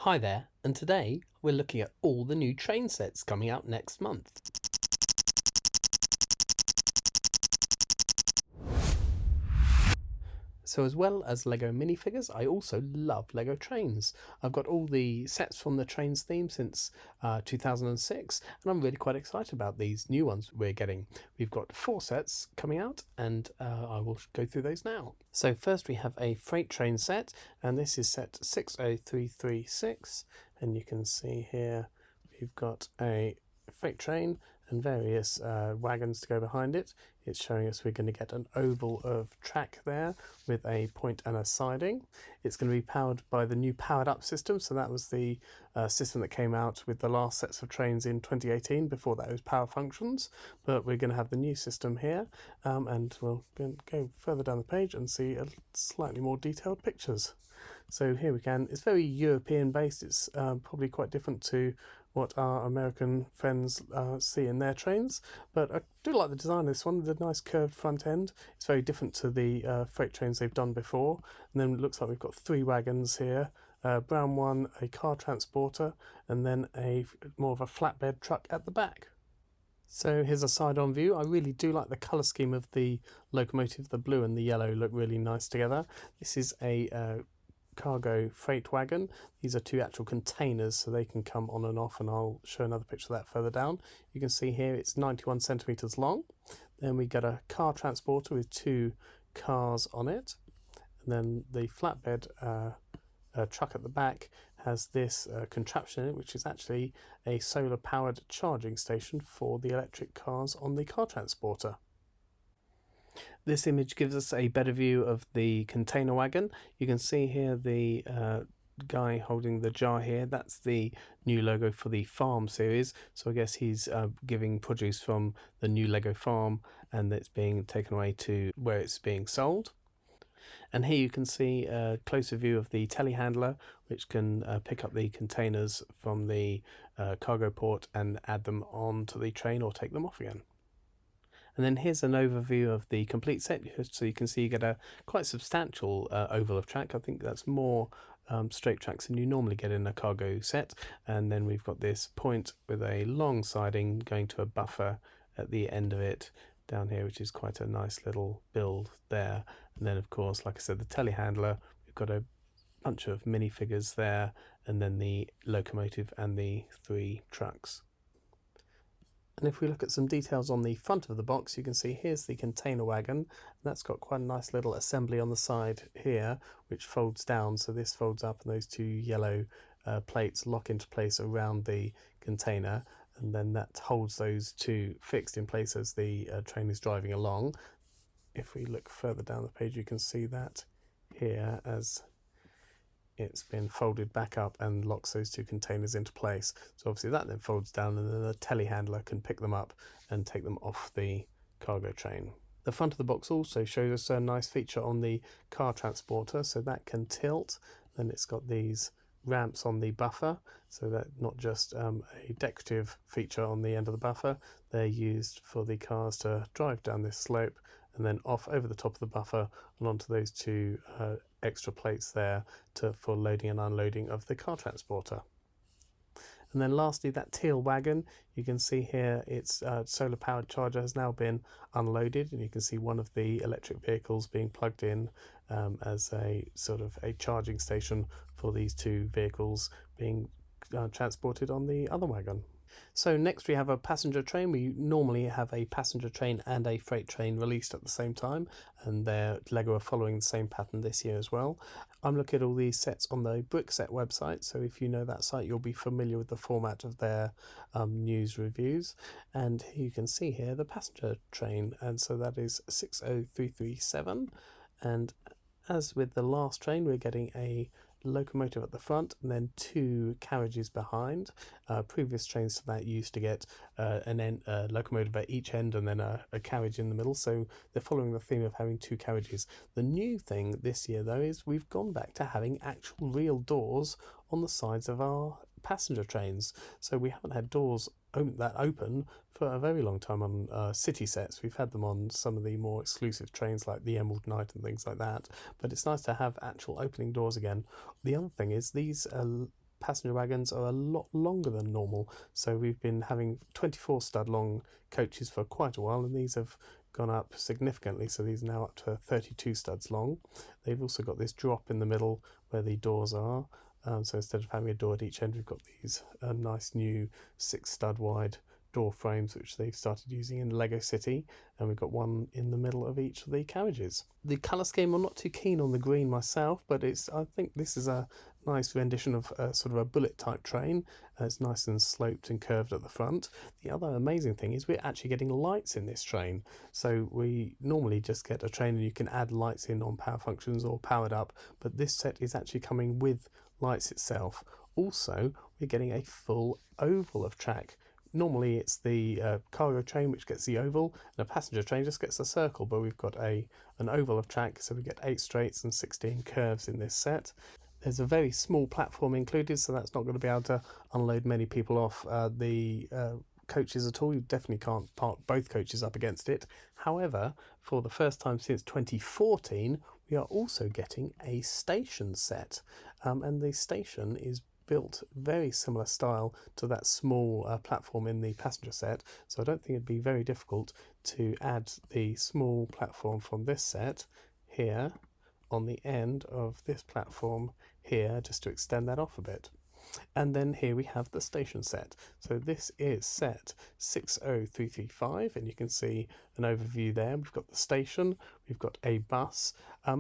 Hi there, and today we're looking at all the new train sets coming out next month. So as well as LEGO minifigures, I also love LEGO trains. I've got all the sets from the trains theme since 2006, and I'm really quite excited about these new ones we're getting. We've got 4 sets coming out, and I will go through those now. So first we have a freight train set, and this is set 60336, and you can see here we've got a freight train and various wagons to go behind it. It's showing us we're going to get an oval of track there with a point and a siding. It's going to be powered by the new powered up system, so that was the system that came out with the last sets of trains in 2018. Before that it was power functions, but we're going to have the new system here, and we'll go further down the page and see a slightly more detailed pictures. So here we can, it's very European based. It's probably quite different to what our American friends see in their trains, but I do like the design of this one, the nice curved front end. It's very different to the freight trains they've done before. And then it looks like we've got 3 wagons here, a brown one, a car transporter, and then a more of a flatbed truck at the back. So here's a side-on view. I really do like the colour scheme of the locomotive. The blue and the yellow look really nice together. This is a cargo freight wagon. These are 2 actual containers, so they can come on and off, and I'll show another picture of that further down. You can see here it's 91 centimeters long. Then we got a car transporter with 2 cars on it, and then the flatbed truck at the back has this contraption in it, which is actually a solar powered charging station for the electric cars on the car transporter. This image gives us a better view of the container wagon. You can see here the guy holding the jar here. That's the new logo for the farm series. So I guess he's giving produce from the new Lego farm, and it's being taken away to where it's being sold. And here you can see a closer view of the telehandler, which can pick up the containers from the cargo port and add them onto the train or take them off again. And then here's an overview of the complete set, so you can see you get a quite substantial oval of track. I think that's more straight tracks than you normally get in a cargo set. And then we've got this point with a long siding going to a buffer at the end of it down here, which is quite a nice little build there. And then of course, like I said, the telehandler, we've got a bunch of minifigures there, and then the locomotive and the 3 trucks. And if we look at some details on the front of the box, you can see here's the container wagon, and that's got quite a nice little assembly on the side here, which folds down. So this folds up, and those 2 yellow plates lock into place around the container, and then that holds those 2 fixed in place as the train is driving along. If we look further down the page, you can see that here as it's been folded back up and locks those 2 containers into place. So obviously that then folds down, and then the telehandler can pick them up and take them off the cargo train. The front of the box also shows us a nice feature on the car transporter, so that can tilt. Then it's got these ramps on the buffer, so that not just a decorative feature on the end of the buffer, they're used for the cars to drive down this slope and then off over the top of the buffer and onto those 2 extra plates there for loading and unloading of the car transporter. And then lastly, that teal wagon, you can see here its solar powered charger has now been unloaded, and you can see one of the electric vehicles being plugged in as a sort of a charging station for these 2 vehicles being transported on the other wagon. So next we have a passenger train. We normally have a passenger train and a freight train released at the same time, and LEGO are following the same pattern this year as well. I'm looking at all these sets on the Brickset website, so if you know that site you'll be familiar with the format of their news reviews. And you can see here the passenger train, and so that is 60337, and as with the last train we're getting a locomotive at the front and then 2 carriages behind. Previous trains to that used to get a locomotive at each end and then a carriage in the middle, so they're following the theme of having 2 carriages. The new thing this year though is we've gone back to having actual real doors on the sides of our passenger trains, so we haven't had doors that open for a very long time on city sets. We've had them on some of the more exclusive trains like the Emerald Knight and things like that, but it's nice to have actual opening doors again. The other thing is these passenger wagons are a lot longer than normal. So we've been having 24 stud long coaches for quite a while, and these have gone up significantly. So these are now up to 32 studs long. They've also got this drop in the middle where the doors are. So instead of having a door at each end, we've got these nice new 6 stud wide door frames, which they've started using in Lego City, and we've got one in the middle of each of the carriages. The colour scheme, I'm not too keen on the green myself, but I think this is a nice rendition of sort of a bullet type train. It's nice and sloped and curved at the front. The other amazing thing is we're actually getting lights in this train. So we normally just get a train and you can add lights in on power functions or powered up, but this set is actually coming with lights itself. Also, we're getting a full oval of track. Normally it's the cargo train which gets the oval, and a passenger train just gets a circle, but we've got an oval of track, so we get 8 straights and 16 curves in this set. There's a very small platform included, so that's not going to be able to unload many people off the coaches at all. You definitely can't park both coaches up against it. However, for the first time since 2014, we are also getting a station set, and the station is built very similar style to that small platform in the passenger set, so I don't think it'd be very difficult to add the small platform from this set here on the end of this platform here, just to extend that off a bit. And then here we have the station set. So this is set 60335, and you can see an overview there. We've got the station, we've got a bus.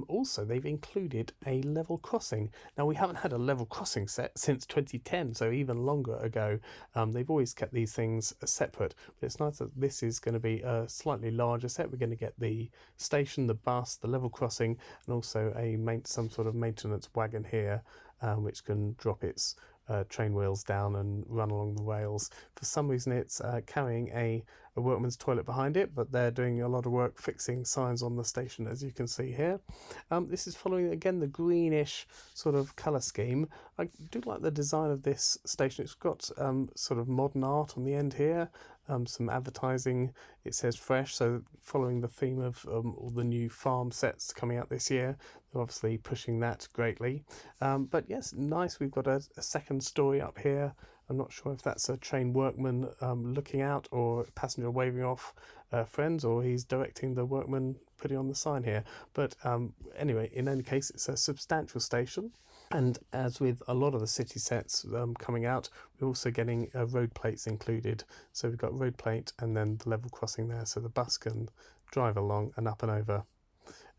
Also, they've included a level crossing. Now, we haven't had a level crossing set since 2010, so even longer ago. They've always kept these things separate, but it's nice that this is going to be a slightly larger set. We're going to get the station, the bus, the level crossing, and also some sort of maintenance wagon here, which can drop its train wheels down and run along the rails. For some reason it's carrying a workman's toilet behind it, but they're doing a lot of work fixing signs on the station, as you can see here. This is following again the greenish sort of colour scheme. I do like the design of this station. It's got sort of modern art on the end here, some advertising. It says fresh, so following the theme of all the new farm sets coming out this year. They're obviously pushing that greatly. But yes, nice. We've got a second story up here. I'm not sure if that's a train workman looking out, or a passenger waving off friends, or he's directing the workman putting on the sign here. But anyway, in any case, it's a substantial station. And as with a lot of the city sets coming out, we're also getting road plates included. So we've got road plate and then the level crossing there, so the bus can drive along and up and over.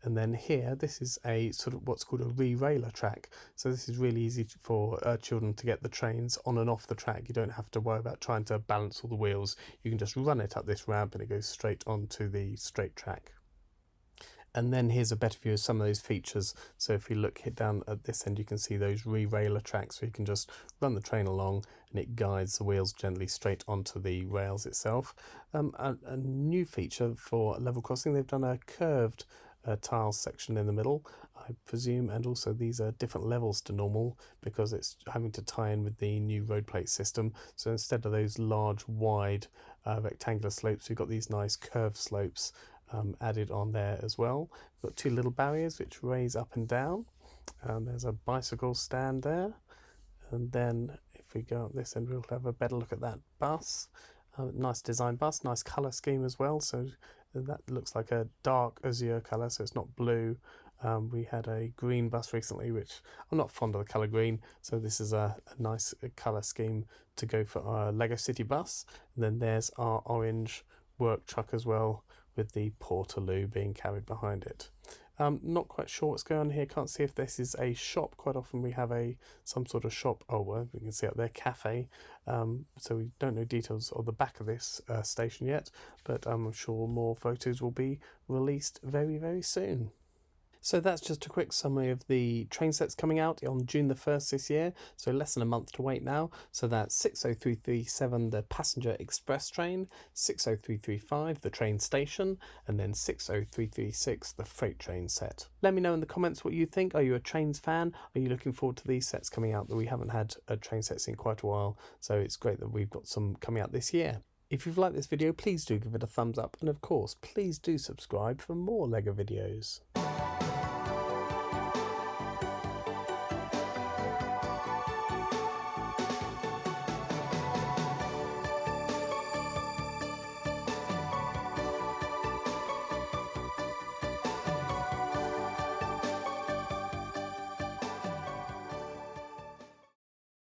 And then here, this is a sort of what's called a re-railer track. So this is really easy for children to get the trains on and off the track. You don't have to worry about trying to balance all the wheels. You can just run it up this ramp and it goes straight onto the straight track. And then here's a better view of some of those features. So if you look down at this end, you can see those re-railer tracks, so you can just run the train along and it guides the wheels gently straight onto the rails itself. A new feature for level crossing, they've done a curved tiles section in the middle, I presume, and also these are different levels to normal because it's having to tie in with the new road plate system. So instead of those large wide rectangular slopes, we've got these nice curved slopes added on there as well. We've got 2 little barriers which raise up and down, and there's a bicycle stand there. And then if we go up this end, we'll have a better look at that bus. Nice design bus, nice colour scheme as well, so that looks like a dark azure colour, so it's not blue. We had a green bus recently, which I'm not fond of the colour green, so this is a nice colour scheme to go for our Lego City bus. And then there's our orange work truck as well, with the Portaloo being carried behind it. Not quite sure what's going on here. Can't see if this is a shop. Quite often we have some sort of shop. Oh, well, we can see up there, cafe. So we don't know details of the back of this station yet, but I'm sure more photos will be released very, very soon. So that's just a quick summary of the train sets coming out on June the 1st this year, so less than a month to wait now. So that's 60337, the passenger express train, 60335, the train station, and then 60336, the freight train set. Let me know in the comments what you think. Are you a trains fan? Are you looking forward to these sets coming out? That we haven't had train sets in quite a while, so it's great that we've got some coming out this year. If you've liked this video, please do give it a thumbs up, and of course, please do subscribe for more LEGO videos.